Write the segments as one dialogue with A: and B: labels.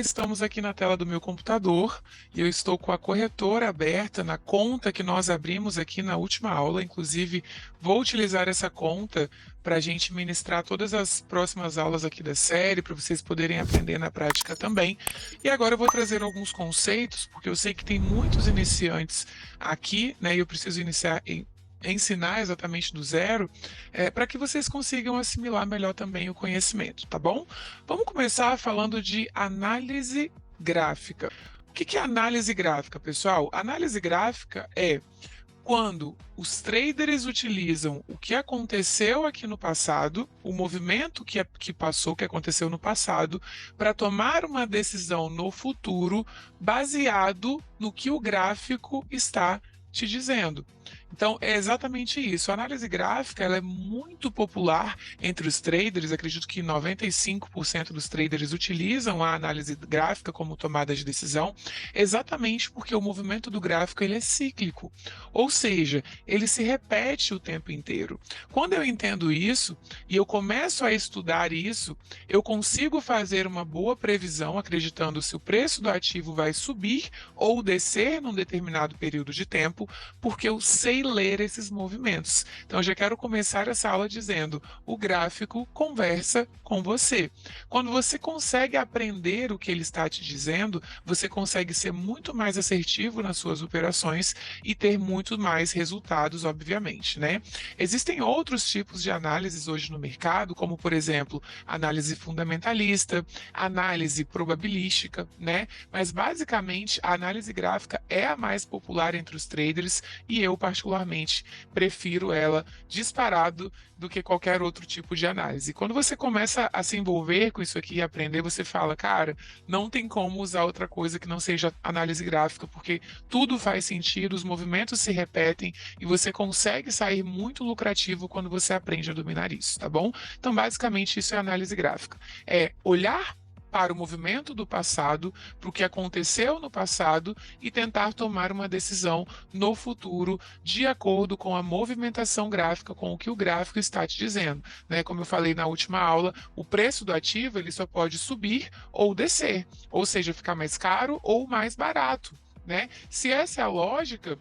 A: estamos aqui na tela do meu computador e eu estou com a corretora aberta na conta que nós abrimos aqui na última aula. Inclusive, vou utilizar essa conta para a gente ministrar todas as próximas aulas aqui da série, para vocês poderem aprender na prática também. E agora eu vou trazer alguns conceitos, porque eu sei que tem muitos iniciantes aqui, né? E eu preciso ensinar exatamente do zero, para que vocês consigam assimilar melhor também o conhecimento, tá bom? Vamos começar falando de análise gráfica. O que é análise gráfica, pessoal? Análise gráfica é quando os traders utilizam o que aconteceu aqui no passado, o movimento que aconteceu no passado, para tomar uma decisão no futuro baseado no que o gráfico está te dizendo. Então, é exatamente isso. A análise gráfica ela é muito popular entre os traders. Acredito que 95% dos traders utilizam a análise gráfica como tomada de decisão, exatamente porque o movimento do gráfico ele é cíclico, ou seja, ele se repete o tempo inteiro. Quando eu entendo isso e eu começo a estudar isso, eu consigo fazer uma boa previsão, acreditando se o preço do ativo vai subir ou descer num determinado período de tempo, porque eu sei ler esses movimentos. Então, eu já quero começar essa aula dizendo: o gráfico conversa com você. Quando você consegue aprender o que ele está te dizendo, você consegue ser muito mais assertivo nas suas operações e ter muito mais resultados, obviamente, né? Existem outros tipos de análises hoje no mercado, como, por exemplo, análise fundamentalista, análise probabilística, né? Mas, basicamente, a análise gráfica é a mais popular entre os traders e eu, particularmente, prefiro ela disparado do que qualquer outro tipo de análise. Quando você começa a se envolver com isso aqui e aprender, você fala, cara, não tem como usar outra coisa que não seja análise gráfica, porque tudo faz sentido, os movimentos se repetem e você consegue sair muito lucrativo quando você aprende a dominar isso, tá bom? Então, basicamente, isso é análise gráfica. É olhar para o movimento do passado, para o que aconteceu no passado e tentar tomar uma decisão no futuro de acordo com a movimentação gráfica, com o que o gráfico está te dizendo, né? Como eu falei na última aula, o preço do ativo ele só pode subir ou descer, ou seja, ficar mais caro ou mais barato, né? Se essa é a lógica,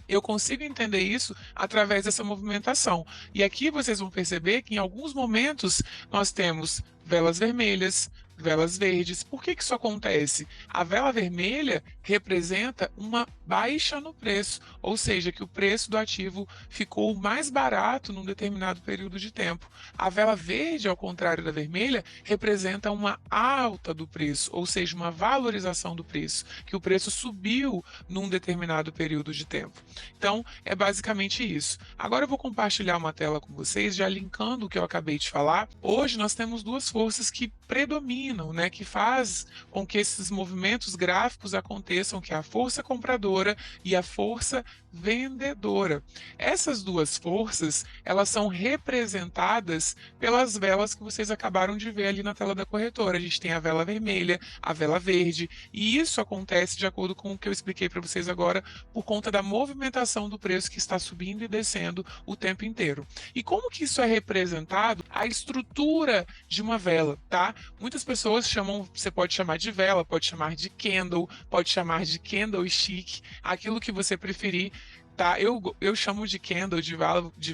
A: eu consigo entender isso através dessa movimentação. E aqui vocês vão perceber que em alguns momentos nós temos velas vermelhas, velas verdes. Por que isso acontece? A vela vermelha representa uma baixa no preço, ou seja, que o preço do ativo ficou mais barato num determinado período de tempo. A vela verde, ao contrário da vermelha, representa uma alta do preço, ou seja, uma valorização do preço, que o preço subiu num determinado período de tempo. Então, é basicamente isso. Agora eu vou compartilhar uma tela com vocês, já linkando o que eu acabei de falar. Hoje nós temos duas forças que predominam, né, que faz com que esses movimentos gráficos aconteçam, que é a força compradora e a força vendedora. Essas duas forças, elas são representadas pelas velas que vocês acabaram de ver ali na tela da corretora. A gente tem a vela vermelha, a vela verde, e isso acontece de acordo com o que eu expliquei para vocês agora, por conta da movimentação do preço que está subindo e descendo o tempo inteiro. E como que isso é representado? A estrutura de uma vela, tá? Muitas pessoas chamam, você pode chamar de vela, pode chamar de candle, pode chamar de candlestick, aquilo que você preferir. Tá, eu chamo de candle, de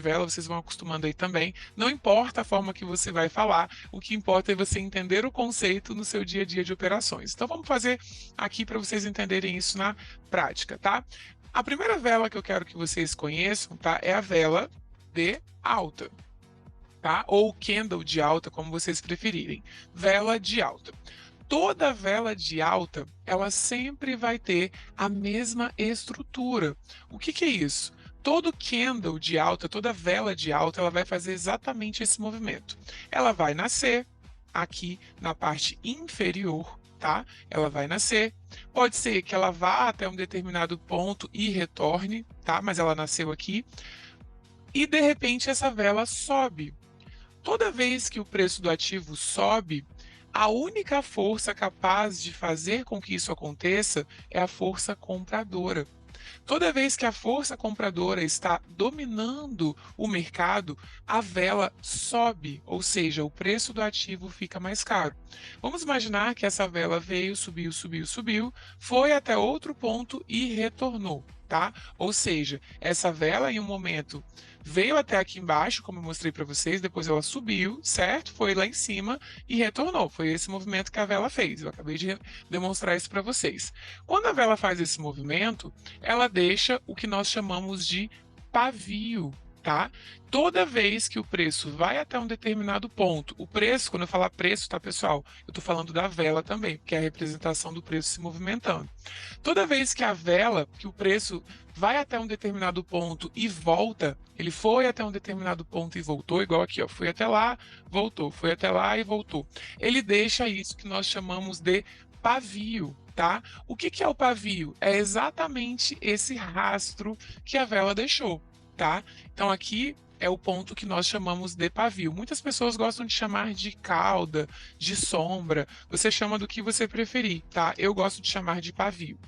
A: vela, vocês vão acostumando aí também. Não importa a forma que você vai falar, o que importa é você entender o conceito no seu dia a dia de operações. Então vamos fazer aqui para vocês entenderem isso na prática, tá? A primeira vela que eu quero que vocês conheçam, tá, é a vela de alta, tá? Ou candle de alta, como vocês preferirem. Vela de alta. Toda vela de alta, ela sempre vai ter a mesma estrutura. O que é isso? Todo candle de alta, toda vela de alta, ela vai fazer exatamente esse movimento. Ela vai nascer aqui na parte inferior, tá? Ela vai nascer. Pode ser que ela vá até um determinado ponto e retorne, tá? Mas ela nasceu aqui. E de repente essa vela sobe. Toda vez que o preço do ativo sobe, a única força capaz de fazer com que isso aconteça é a força compradora. Toda vez que a força compradora está dominando o mercado, a vela sobe, ou seja, o preço do ativo fica mais caro. Vamos imaginar que essa vela veio, subiu, subiu, subiu, foi até outro ponto e retornou. Tá? Ou seja, essa vela em um momento veio até aqui embaixo, como eu mostrei para vocês, depois ela subiu, certo? Foi lá em cima e retornou. Foi esse movimento que a vela fez. Eu acabei de demonstrar isso para vocês. Quando a vela faz esse movimento, ela deixa o que nós chamamos de pavio. Tá? Toda vez que o preço vai até um determinado ponto, o preço, quando eu falar preço, tá, pessoal? Eu estou falando da vela também, porque é a representação do preço se movimentando. Toda vez que a vela, que o preço vai até um determinado ponto e volta, ele foi até um determinado ponto e voltou, igual aqui, ó, foi até lá, voltou, foi até lá e voltou. Ele deixa isso que nós chamamos de pavio. Tá? O que é o pavio? É exatamente esse rastro que a vela deixou. Tá? Então aqui é o ponto que nós chamamos de pavio. Muitas pessoas gostam de chamar de cauda, de sombra. Você chama do que você preferir, tá? Eu gosto de chamar de pavio.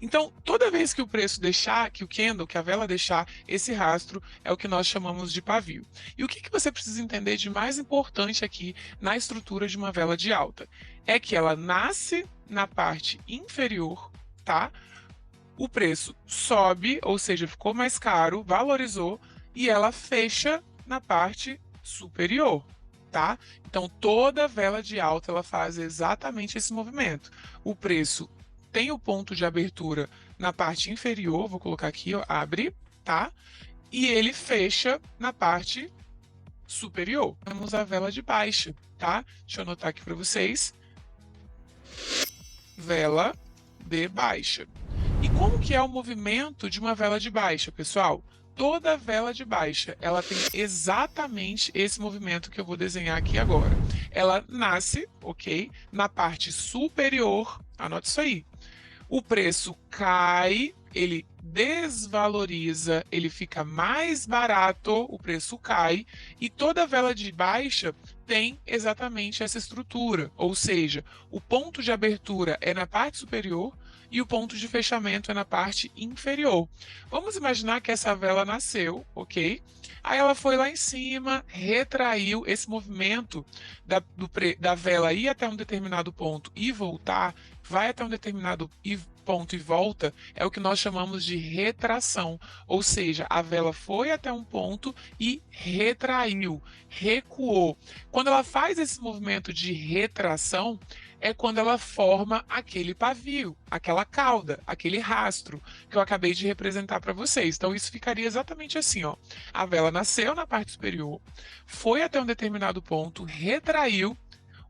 A: Então, toda vez que o preço deixar, que o candle, que a vela deixar esse rastro, é o que nós chamamos de pavio. E o que você precisa entender de mais importante aqui na estrutura de uma vela de alta? É que ela nasce na parte inferior, tá? O preço sobe, ou seja, ficou mais caro, valorizou, e ela fecha na parte superior, tá? Então, toda vela de alta ela faz exatamente esse movimento. O preço tem o ponto de abertura na parte inferior, vou colocar aqui, ó, abre, tá? E ele fecha na parte superior. Temos a vela de baixa, tá? Deixa eu anotar aqui para vocês. Vela de baixa. E como que é o movimento de uma vela de baixa, pessoal? Toda vela de baixa, ela tem exatamente esse movimento que eu vou desenhar aqui agora. Ela nasce, ok? Na parte superior, anote isso aí. O preço cai, ele desvaloriza, ele fica mais barato, o preço cai, e toda vela de baixa tem exatamente essa estrutura, ou seja, o ponto de abertura é na parte superior e o ponto de fechamento é na parte inferior. Vamos imaginar que essa vela nasceu, ok? Aí ela foi lá em cima, retraiu esse movimento da vela ir até um determinado ponto e voltar, vai até um determinado ponto e volta, é o que nós chamamos de retração. Ou seja, a vela foi até um ponto e retraiu, recuou. Quando ela faz esse movimento de retração, é quando ela forma aquele pavio, aquela cauda, aquele rastro que eu acabei de representar para vocês. Então isso ficaria exatamente assim, ó. A vela nasceu na parte superior, foi até um determinado ponto, retraiu,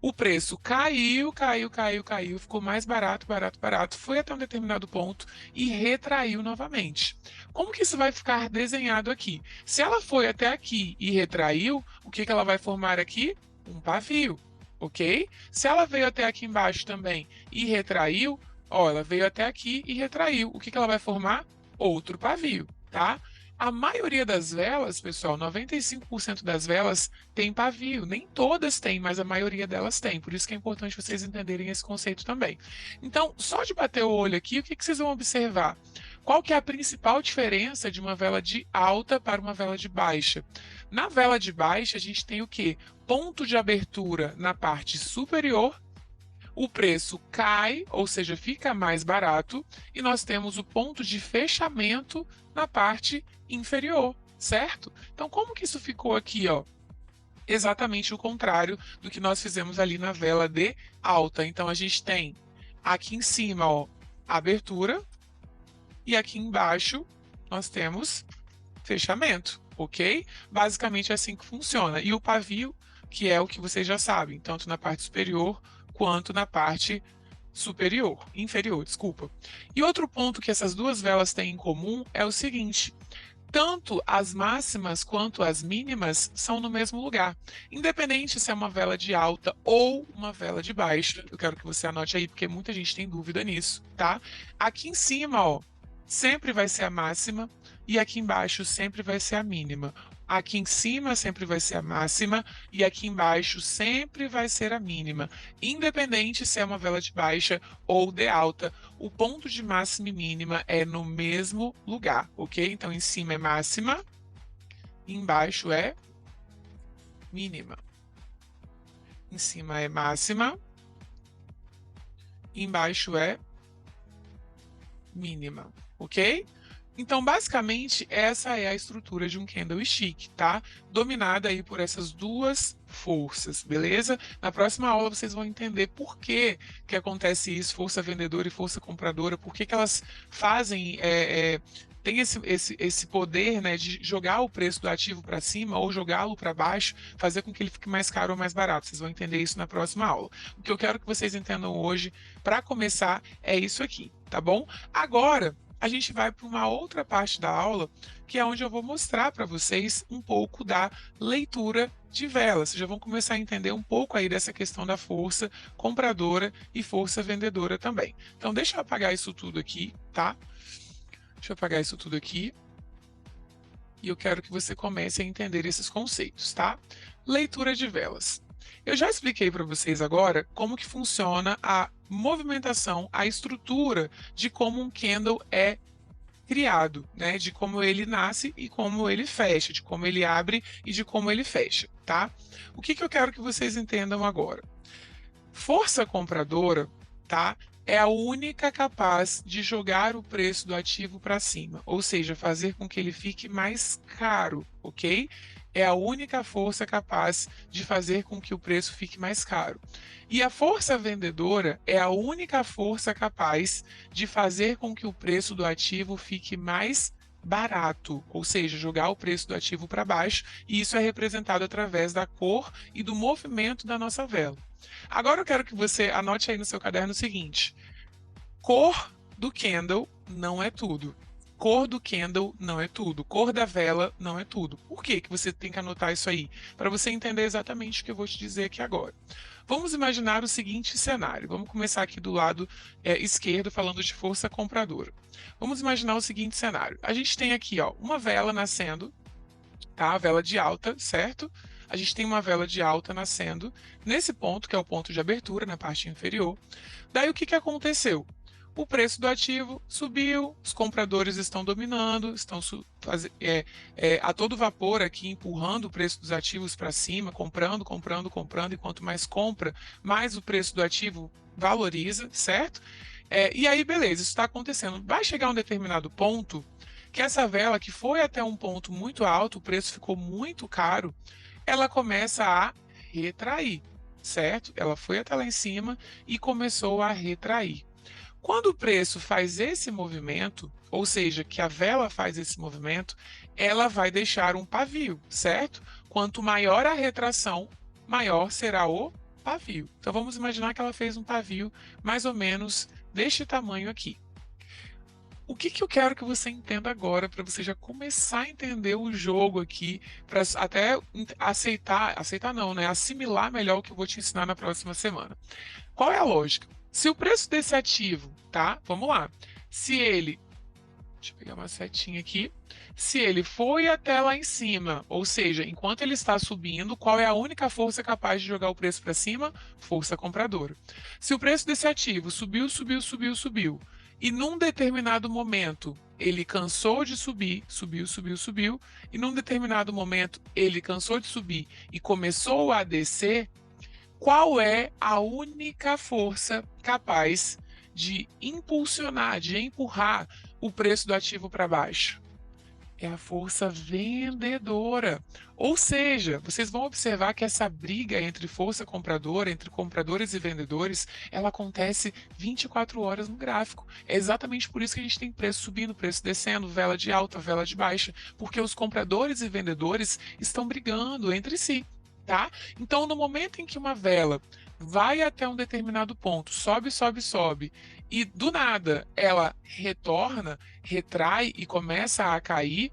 A: o preço caiu, caiu, caiu, caiu, ficou mais barato, barato, barato, foi até um determinado ponto e retraiu novamente. Como que isso vai ficar desenhado aqui? Se ela foi até aqui e retraiu, o que ela vai formar aqui? Um pavio, ok? Se ela veio até aqui embaixo também e retraiu, ó, ela veio até aqui e retraiu, o que ela vai formar? Outro pavio, tá? A maioria das velas, pessoal, 95% das velas tem pavio. Nem todas têm, mas a maioria delas tem. Por isso que é importante vocês entenderem esse conceito também. Então, só de bater o olho aqui, o que vocês vão observar? Qual que é a principal diferença de uma vela de alta para uma vela de baixa? Na vela de baixa, a gente tem o quê? Ponto de abertura na parte superior, o preço cai, ou seja, fica mais barato, e nós temos o ponto de fechamento na parte inferior, certo? Então, como que isso ficou aqui, ó? Exatamente o contrário do que nós fizemos ali na vela de alta. Então, a gente tem aqui em cima, ó, abertura, e aqui embaixo nós temos fechamento, ok? Basicamente é assim que funciona. E o pavio, que é o que vocês já sabem, tanto na parte superior quanto na parte inferior, desculpa. E outro ponto que essas duas velas têm em comum é o seguinte: tanto as máximas quanto as mínimas são no mesmo lugar. Independente se é uma vela de alta ou uma vela de baixa, eu quero que você anote aí, porque muita gente tem dúvida nisso, tá? Aqui em cima, ó, sempre vai ser a máxima e aqui embaixo sempre vai ser a mínima. Aqui em cima sempre vai ser a máxima e aqui embaixo sempre vai ser a mínima, independente se é uma vela de baixa ou de alta. O ponto de máxima e mínima é no mesmo lugar, ok? Então, em cima é máxima, embaixo é mínima. Em cima é máxima, embaixo é mínima, ok? Então, basicamente, essa é a estrutura de um candlestick, tá? Dominada aí por essas duas forças, beleza? Na próxima aula vocês vão entender por que acontece isso, força vendedora e força compradora, por que elas fazem, tem esse poder, né, de jogar o preço do ativo para cima ou jogá-lo para baixo, fazer com que ele fique mais caro ou mais barato. Vocês vão entender isso na próxima aula. O que eu quero que vocês entendam hoje, para começar, é isso aqui, tá bom? Agora, a gente vai para uma outra parte da aula, que é onde eu vou mostrar para vocês um pouco da leitura de velas. Vocês já vão começar a entender um pouco aí dessa questão da força compradora e força vendedora também. Então, deixa eu apagar isso tudo aqui, tá? Deixa eu apagar isso tudo aqui. E eu quero que você comece a entender esses conceitos, tá? Leitura de velas. Eu já expliquei para vocês agora como que funciona a movimentação, a estrutura de como um candle é criado, né? De como ele nasce e como ele fecha, de como ele abre e de como ele fecha, tá? O que eu quero que vocês entendam agora? Força compradora, tá? É a única capaz de jogar o preço do ativo para cima, ou seja, fazer com que ele fique mais caro, ok? É a única força capaz de fazer com que o preço fique mais caro. E a força vendedora é a única força capaz de fazer com que o preço do ativo fique mais barato, ou seja, jogar o preço do ativo para baixo, e isso é representado através da cor e do movimento da nossa vela. Agora eu quero que você anote aí no seu caderno o seguinte: cor do candle não é tudo. Cor do candle não é tudo. Cor da vela não é tudo. Por que você tem que anotar isso aí? Para você entender exatamente o que eu vou te dizer aqui agora. Vamos imaginar o seguinte cenário. Vamos começar aqui do lado esquerdo, falando de força compradora. Vamos imaginar o seguinte cenário. A gente tem aqui uma vela nascendo, tá? A vela de alta, certo? A gente tem uma vela de alta nascendo nesse ponto, que é o ponto de abertura, na parte inferior. Daí o que aconteceu? O preço do ativo subiu, os compradores estão dominando, estão a todo vapor aqui empurrando o preço dos ativos para cima, comprando, comprando, comprando, e quanto mais compra, mais o preço do ativo valoriza, certo? E aí, beleza, isso está acontecendo. Vai chegar um determinado ponto que essa vela, que foi até um ponto muito alto, o preço ficou muito caro, ela começa a retrair, certo? Ela foi até lá em cima e começou a retrair. Quando o preço faz esse movimento, ou seja, que a vela faz esse movimento, ela vai deixar um pavio, certo? Quanto maior a retração, maior será o pavio. Então vamos imaginar que ela fez um pavio mais ou menos deste tamanho aqui. O que eu quero que você entenda agora, para você já começar a entender o jogo aqui, para até aceitar não, né? Assimilar melhor o que eu vou te ensinar na próxima semana. Qual é a lógica? Se o preço desse ativo, tá? Vamos lá. Se ele, deixa eu pegar uma setinha aqui. Se ele foi até lá em cima, ou seja, enquanto ele está subindo, qual é a única força capaz de jogar o preço para cima? Força compradora. Se o preço desse ativo subiu, subiu, subiu, subiu, e num determinado momento ele cansou de subir, subiu, subiu, subiu, e num determinado momento ele cansou de subir e começou a descer, qual é a única força capaz de impulsionar, de empurrar o preço do ativo para baixo? É a força vendedora. Ou seja, vocês vão observar que essa briga entre força compradora, entre compradores e vendedores, ela acontece 24 horas no gráfico. É exatamente por isso que a gente tem preço subindo, preço descendo, vela de alta, vela de baixa, porque os compradores e vendedores estão brigando entre si. Tá? Então, no momento em que uma vela vai até um determinado ponto, sobe, sobe, sobe, e do nada ela retorna, retrai e começa a cair,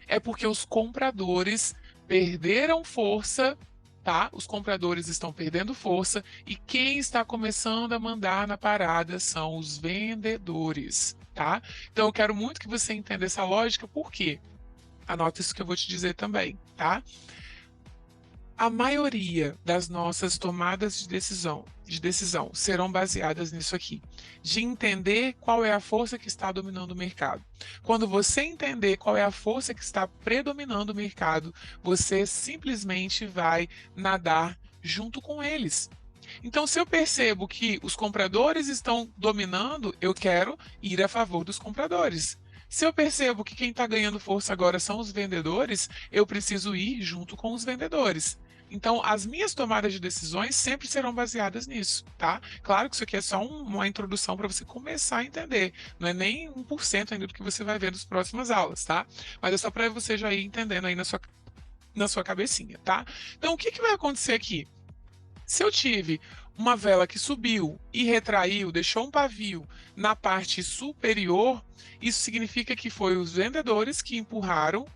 A: é porque os compradores perderam força, tá? Os compradores estão perdendo força e quem está começando a mandar na parada são os vendedores, tá? Então eu quero muito que você entenda essa lógica, por quê? Anota isso que eu vou te dizer também, tá? A maioria das nossas tomadas de decisão serão baseadas nisso aqui, de entender qual é a força que está dominando o mercado. Quando você entender qual é a força que está predominando o mercado, você simplesmente vai nadar junto com eles. Então, se eu percebo que os compradores estão dominando, eu quero ir a favor dos compradores. Se eu percebo que quem está ganhando força agora são os vendedores, eu preciso ir junto com os vendedores. Então, as minhas tomadas de decisões sempre serão baseadas nisso, tá? Claro que isso aqui é só uma introdução para você começar a entender. Não é nem 1% ainda do que você vai ver nas próximas aulas, tá? Mas é só para você já ir entendendo aí na sua cabecinha, tá? Então, o que vai acontecer aqui? Se eu tive uma vela que subiu e retraiu, deixou um pavio na parte superior, isso significa que foi os vendedores que empurraram,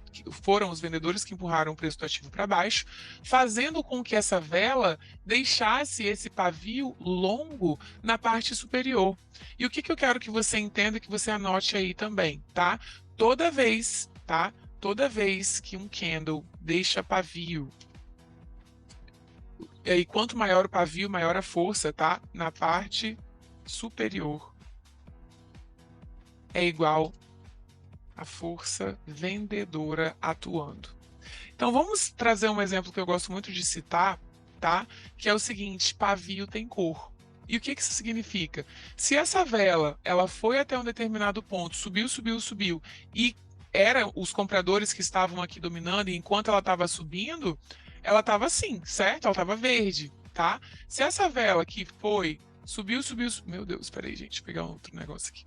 A: foram os vendedores que empurraram o preço do ativo para baixo, fazendo com que essa vela deixasse esse pavio longo na parte superior. E o que eu quero que você entenda e que você anote aí também, tá? Toda vez, tá? Toda vez que um candle deixa pavio, e aí, quanto maior o pavio, maior a força, tá? Na parte superior é igual a força vendedora atuando. Então, vamos trazer um exemplo que eu gosto muito de citar, tá? Que é o seguinte: pavio tem cor. E o que isso significa? Se essa vela ela foi até um determinado ponto, subiu, subiu, subiu, e eram os compradores que estavam aqui dominando, e enquanto ela estava subindo, ela estava assim, certo? Ela estava verde, tá? Se essa vela aqui foi, subiu, subiu, meu Deus, peraí, gente, vou pegar um outro negócio aqui.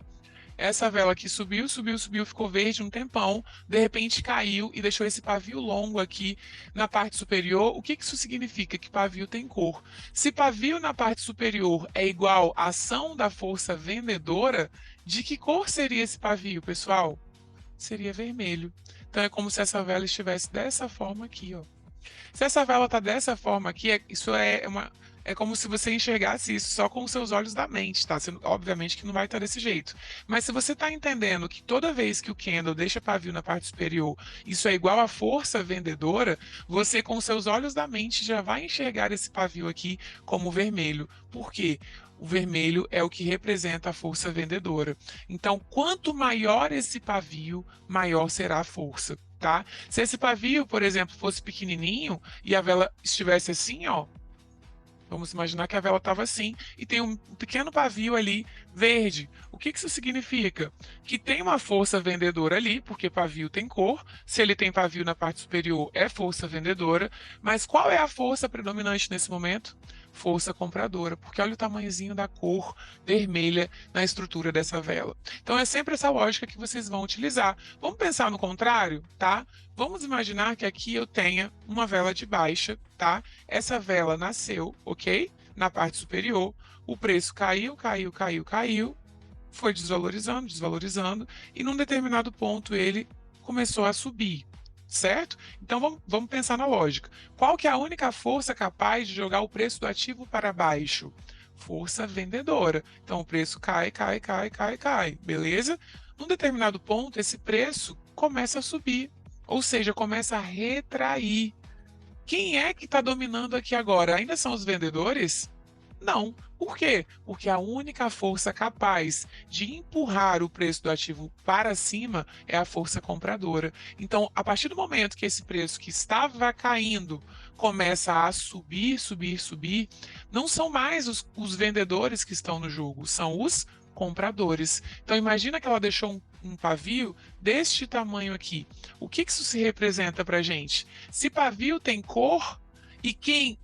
A: Essa vela aqui subiu, subiu, subiu, ficou verde um tempão, de repente caiu e deixou esse pavio longo aqui na parte superior. O que isso significa? Que pavio tem cor. Se pavio na parte superior é igual à ação da força vendedora, de que cor seria esse pavio, pessoal? Seria vermelho. Então é como se essa vela estivesse dessa forma aqui, ó. Se essa vela está dessa forma aqui, isso é como se você enxergasse isso só com os seus olhos da mente, tá? Obviamente que não vai estar desse jeito. Mas se você está entendendo que toda vez que o candle deixa pavio na parte superior, isso é igual à força vendedora, você com os seus olhos da mente já vai enxergar esse pavio aqui como vermelho. Por quê? O vermelho é o que representa a força vendedora. Então, quanto maior esse pavio, maior será a força, tá? Se esse pavio, por exemplo, fosse pequenininho e a vela estivesse assim, ó, vamos imaginar que a vela estava assim e tem um pequeno pavio ali verde. O que isso significa? Que tem uma força vendedora ali, porque pavio tem cor. Se ele tem pavio na parte superior, é força vendedora. Mas qual é a força predominante nesse momento? Força compradora, porque olha o tamanhozinho da cor vermelha na estrutura dessa vela. Então é sempre essa lógica que vocês vão utilizar. Vamos pensar no contrário, tá? Vamos imaginar que aqui eu tenha uma vela de baixa, tá? Essa vela nasceu, ok? Na parte superior, o preço caiu, caiu, caiu, caiu, foi desvalorizando, desvalorizando, e num determinado ponto ele começou a subir, certo? Então vamos pensar na lógica. Qual que é a única força capaz de jogar o preço do ativo para baixo? Força vendedora. Então o preço cai, cai, cai, cai, cai, beleza? Num determinado ponto, esse preço começa a subir, ou seja, começa a retrair. Quem é que está dominando aqui agora? Ainda são os vendedores? Não. Por quê? Porque a única força capaz de empurrar o preço do ativo para cima é a força compradora. Então, a partir do momento que esse preço que estava caindo começa a subir, subir, subir, não são mais os vendedores que estão no jogo, são os compradores. Então, imagina que ela deixou um pavio deste tamanho aqui. O que isso se representa para a gente? Se pavio tem cor e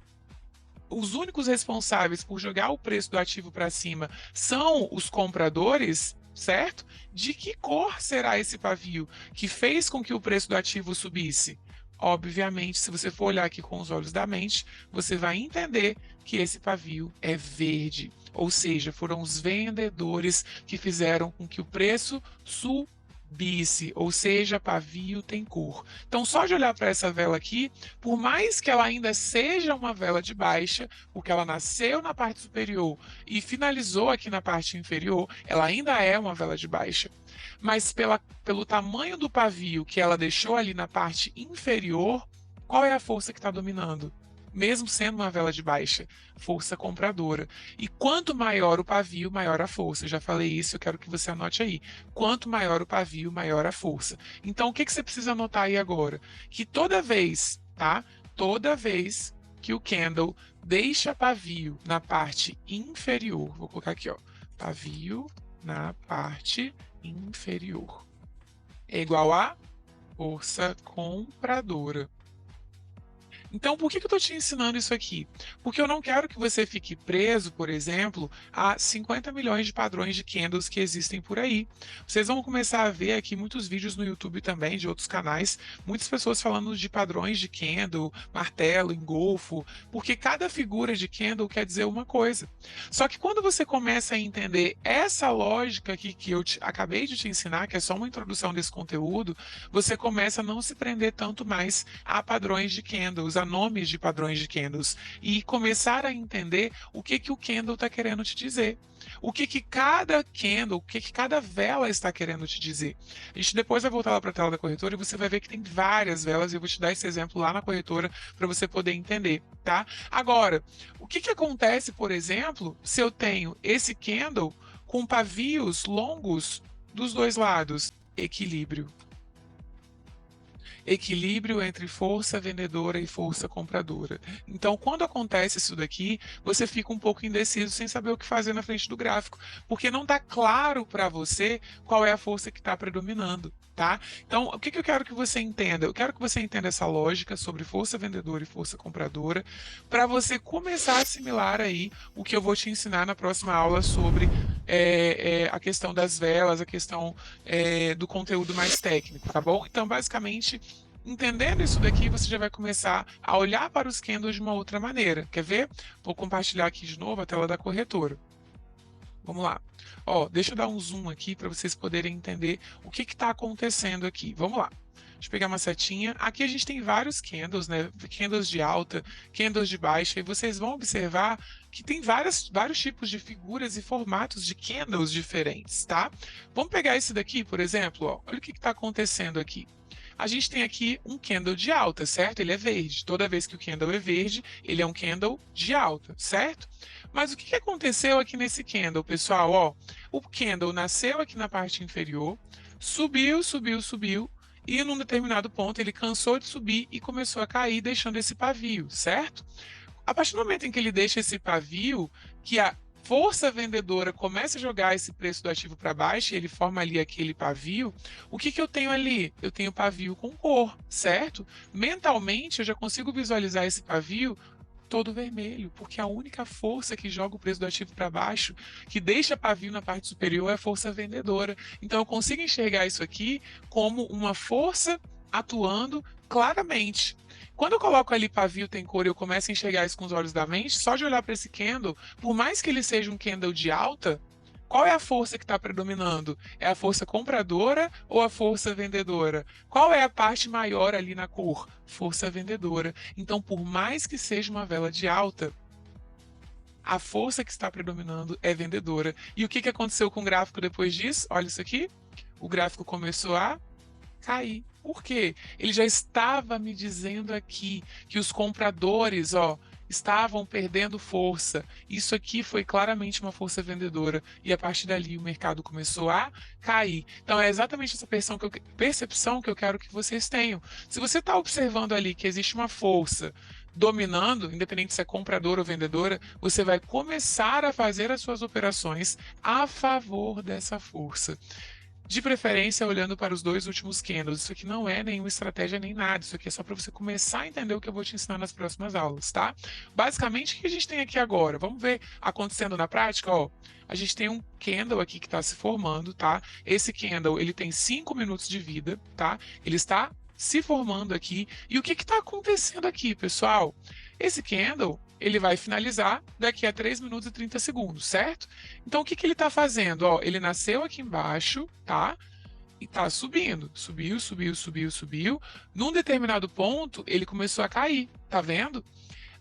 A: os únicos responsáveis por jogar o preço do ativo para cima são os compradores, certo? De que cor será esse pavio que fez com que o preço do ativo subisse? Obviamente, se você for olhar aqui com os olhos da mente, você vai entender que esse pavio é verde. Ou seja, foram os vendedores que fizeram com que o preço subisse. Bice, ou seja, pavio tem cor. Então, só de olhar para essa vela aqui, por mais que ela ainda seja uma vela de baixa, porque ela nasceu na parte superior e finalizou aqui na parte inferior, ela ainda é uma vela de baixa. Mas pelo tamanho do pavio que ela deixou ali na parte inferior, qual é a força que está dominando? Mesmo sendo uma vela de baixa, força compradora. E quanto maior o pavio, maior a força. Eu já falei isso, eu quero que você anote aí. Quanto maior o pavio, maior a força. Então, o que você precisa anotar aí agora? Que toda vez, tá? Toda vez que o candle deixa pavio na parte inferior, vou colocar aqui, ó, pavio na parte inferior, é igual a força compradora. Então, por que eu estou te ensinando isso aqui? Porque eu não quero que você fique preso, por exemplo, a 50 milhões de padrões de candles que existem por aí. Vocês vão começar a ver aqui muitos vídeos no YouTube também, de outros canais, muitas pessoas falando de padrões de candle, martelo, engolfo, porque cada figura de candle quer dizer uma coisa. Só que quando você começa a entender essa lógica aqui que eu acabei de te ensinar, que é só uma introdução desse conteúdo, você começa a não se prender tanto mais a padrões de candles, a nomes de padrões de candles, e começar a entender o que o candle está querendo te dizer. O que cada candle, o que cada vela está querendo te dizer. A gente depois vai voltar lá para a tela da corretora e você vai ver que tem várias velas, e eu vou te dar esse exemplo lá na corretora para você poder entender, tá? Agora, o que acontece, por exemplo, se eu tenho esse candle com pavios longos dos dois lados? Equilíbrio. Equilíbrio entre força vendedora e força compradora. Então, quando acontece isso daqui, você fica um pouco indeciso sem saber o que fazer na frente do gráfico, porque não está claro para você qual é a força que está predominando. Tá? Então, o que eu quero que você entenda? Eu quero que você entenda essa lógica sobre força vendedora e força compradora, para você começar a assimilar aí o que eu vou te ensinar na próxima aula sobre a questão das velas, a questão do conteúdo mais técnico, tá bom? Então, basicamente, entendendo isso daqui, você já vai começar a olhar para os candles de uma outra maneira. Quer ver? Vou compartilhar aqui de novo a tela da corretora. Vamos lá. Ó, deixa eu dar um zoom aqui para vocês poderem entender o que está acontecendo aqui. Vamos lá. Deixa eu pegar uma setinha. Aqui a gente tem vários candles, né? Candles de alta, candles de baixa, e vocês vão observar que tem vários tipos de figuras e formatos de candles diferentes, tá? Vamos pegar esse daqui, por exemplo, ó. Olha o que está acontecendo aqui. A gente tem aqui um candle de alta, certo? Ele é verde. Toda vez que o candle é verde, ele é um candle de alta, certo? Mas o que aconteceu aqui nesse candle, pessoal? Ó, o candle nasceu aqui na parte inferior, subiu, subiu, subiu, e num determinado ponto ele cansou de subir e começou a cair, deixando esse pavio, certo? A partir do momento em que ele deixa esse pavio, que a força vendedora começa a jogar esse preço do ativo para baixo e ele forma ali aquele pavio, o que eu tenho ali? Eu tenho pavio com cor, certo? Mentalmente eu já consigo visualizar esse pavio todo vermelho, porque a única força que joga o preço do ativo para baixo, que deixa pavio na parte superior, é a força vendedora. Então eu consigo enxergar isso aqui como uma força atuando claramente. Quando eu coloco ali pavio tem cor e eu começo a enxergar isso com os olhos da mente, só de olhar para esse candle, por mais que ele seja um candle de alta, qual é a força que está predominando? É a força compradora ou a força vendedora? Qual é a parte maior ali na cor? Força vendedora. Então, por mais que seja uma vela de alta, a força que está predominando é vendedora. E o que aconteceu com o gráfico depois disso? Olha isso aqui. O gráfico começou a cair. Por quê? Ele já estava me dizendo aqui que os compradores, ó, estavam perdendo força. Isso aqui foi claramente uma força vendedora. E a partir dali o mercado começou a cair. Então é exatamente essa percepção que eu quero que vocês tenham. Se você está observando ali que existe uma força dominando, independente se é compradora ou vendedora, você vai começar a fazer as suas operações a favor dessa força. De preferência, olhando para os dois últimos candles. Isso aqui não é nenhuma estratégia nem nada. Isso aqui é só para você começar a entender o que eu vou te ensinar nas próximas aulas, tá? Basicamente, o que a gente tem aqui agora? Vamos ver acontecendo na prática? Ó, a gente tem um candle aqui que está se formando, tá? Esse candle, ele tem 5 minutos de vida, tá? Ele está se formando aqui. E o que está acontecendo aqui, pessoal? Esse candle, ele vai finalizar daqui a 3 minutos e 30 segundos, certo? Então, o que ele está fazendo? Ó, ele nasceu aqui embaixo, tá? e tá subindo. Subiu, subiu, subiu, subiu. Num determinado ponto, ele começou a cair. Tá vendo?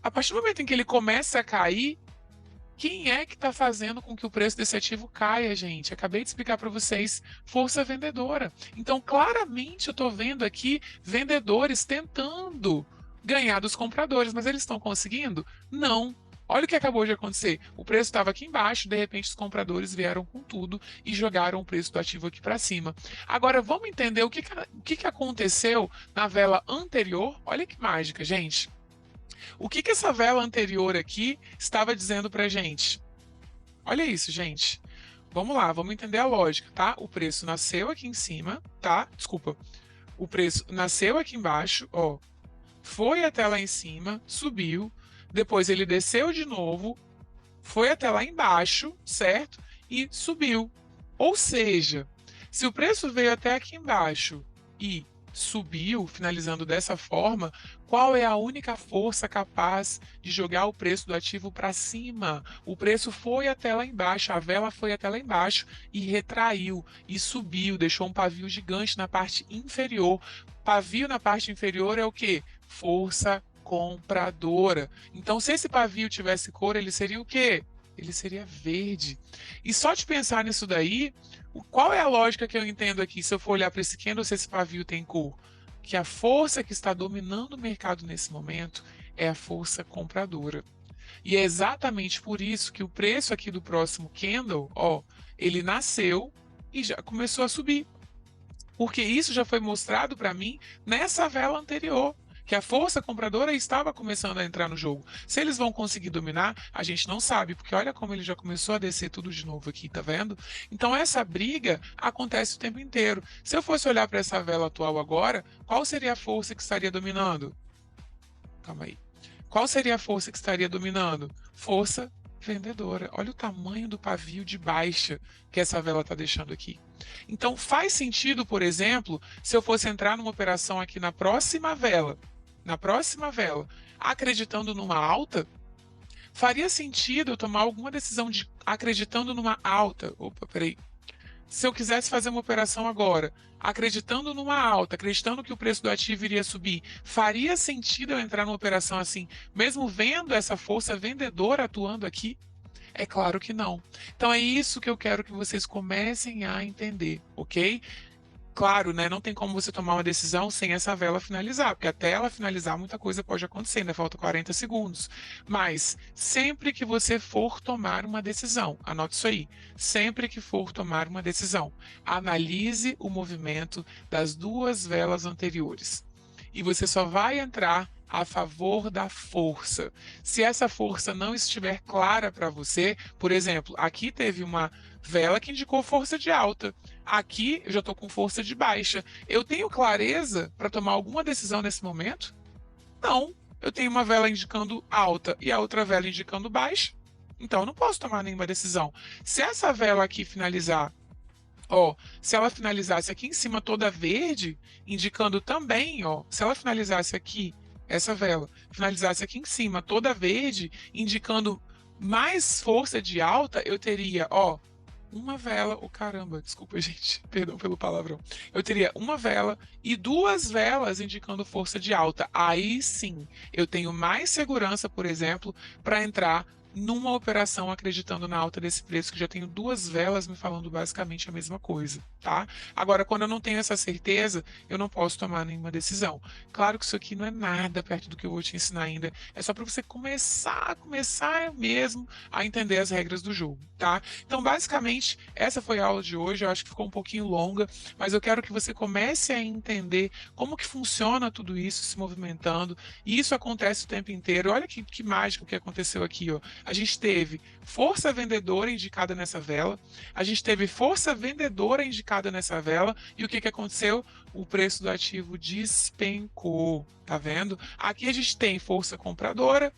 A: A partir do momento em que ele começa a cair, quem é que está fazendo com que o preço desse ativo caia, gente? Acabei de explicar para vocês, força vendedora. Então, claramente, eu estou vendo aqui vendedores tentando ganhar dos compradores, mas eles estão conseguindo? Não. Olha o que acabou de acontecer. O preço estava aqui embaixo, de repente os compradores vieram com tudo e jogaram o preço do ativo aqui para cima. Agora, vamos entender o que aconteceu na vela anterior. Olha que mágica, gente. O que essa vela anterior aqui estava dizendo para gente? Olha isso, gente. Vamos lá, vamos entender a lógica, tá? O preço nasceu aqui em cima, tá? Desculpa. O preço nasceu aqui embaixo, ó. Foi até lá em cima, subiu. Depois ele desceu de novo, foi até lá embaixo, certo? E subiu. Ou seja, se o preço veio até aqui embaixo e subiu, finalizando dessa forma, qual é a única força capaz de jogar o preço do ativo para cima? O preço foi até lá embaixo, a vela foi até lá embaixo e retraiu e subiu, deixou um pavio gigante na parte inferior. Pavio na parte inferior é o quê? Força compradora. Então, se esse pavio tivesse cor, ele seria o quê? Ele seria verde. E só de pensar nisso daí, qual é a lógica que eu entendo aqui, se eu for olhar para esse candle, se esse pavio tem cor? Que a força que está dominando o mercado nesse momento é a força compradora. E é exatamente por isso que o preço aqui do próximo candle, ó, ele nasceu e já começou a subir. Porque isso já foi mostrado para mim nessa vela anterior, que a força compradora estava começando a entrar no jogo. Se eles vão conseguir dominar, a gente não sabe, porque olha como ele já começou a descer tudo de novo aqui, tá vendo? Então essa briga acontece o tempo inteiro. Se eu fosse olhar para essa vela atual agora, qual seria a força que estaria dominando? Calma aí. Qual seria a força que estaria dominando? Força vendedora. Olha o tamanho do pavio de baixa que essa vela está deixando aqui. Então faz sentido, por exemplo, se eu fosse entrar numa operação aqui na próxima vela, acreditando numa alta, faria sentido eu tomar alguma decisão de acreditando numa alta. Opa, peraí. Se eu quisesse fazer uma operação agora, acreditando numa alta, acreditando que o preço do ativo iria subir, faria sentido eu entrar numa operação assim, mesmo vendo essa força vendedora atuando aqui? É claro que não. Então é isso que eu quero que vocês comecem a entender, ok? Claro, né? Não tem como você tomar uma decisão sem essa vela finalizar, porque até ela finalizar, muita coisa pode acontecer, ainda falta 40 segundos. Mas sempre que você for tomar uma decisão, anote isso aí. Sempre que for tomar uma decisão, analise o movimento das duas velas anteriores. E você só vai entrar a favor da força. Se essa força não estiver clara para você, por exemplo, aqui teve uma vela que indicou força de alta. Aqui eu já estou com força de baixa. Eu tenho clareza para tomar alguma decisão nesse momento? Não. Eu tenho uma vela indicando alta e a outra vela indicando baixa. Então eu não posso tomar nenhuma decisão. Se essa vela aqui finalizar, ó, se ela finalizasse aqui em cima toda verde, indicando também, ó, se ela finalizasse aqui, essa vela, finalizasse aqui em cima toda verde, indicando mais força de alta, eu teria, ó, uma vela, oh caramba, desculpa gente, perdão pelo palavrão. Eu teria uma vela e duas velas indicando força de alta. Aí sim, eu tenho mais segurança, por exemplo, para entrar numa operação acreditando na alta desse preço, que já tenho duas velas me falando basicamente a mesma coisa, tá? Agora, quando eu não tenho essa certeza, eu não posso tomar nenhuma decisão. Claro que isso aqui não é nada perto do que eu vou te ensinar ainda, é só para você começar mesmo a entender as regras do jogo, tá? Então, basicamente, essa foi a aula de hoje, eu acho que ficou um pouquinho longa, mas eu quero que você comece a entender como que funciona tudo isso se movimentando, e isso acontece o tempo inteiro. Olha que mágico que aconteceu aqui, ó. A gente teve força vendedora indicada nessa vela, a gente teve força vendedora indicada nessa vela, e o que aconteceu? O preço do ativo despencou, tá vendo? Aqui a gente tem força compradora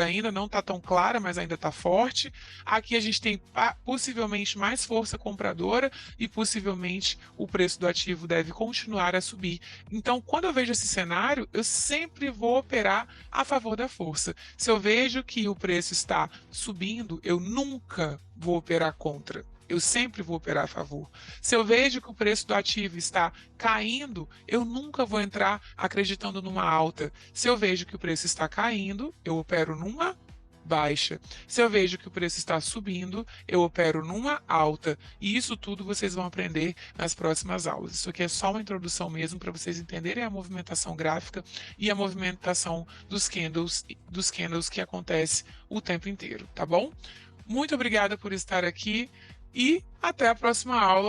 A: ainda não está tão clara, mas ainda está forte. Aqui a gente tem possivelmente mais força compradora e possivelmente o preço do ativo deve continuar a subir. Então, quando eu vejo esse cenário, eu sempre vou operar a favor da força. Se eu vejo que o preço está subindo, eu nunca vou operar contra. eu sempre vou operar a favor. Se eu vejo que o preço do ativo está caindo, eu nunca vou entrar acreditando numa alta. Se eu vejo que o preço está caindo, eu opero numa baixa. Se eu vejo que o preço está subindo, eu opero numa alta. E isso tudo vocês vão aprender nas próximas aulas. Isso aqui é só uma introdução mesmo para vocês entenderem a movimentação gráfica e a movimentação dos candles que acontece o tempo inteiro, tá bom? Muito obrigada por estar aqui e até a próxima aula.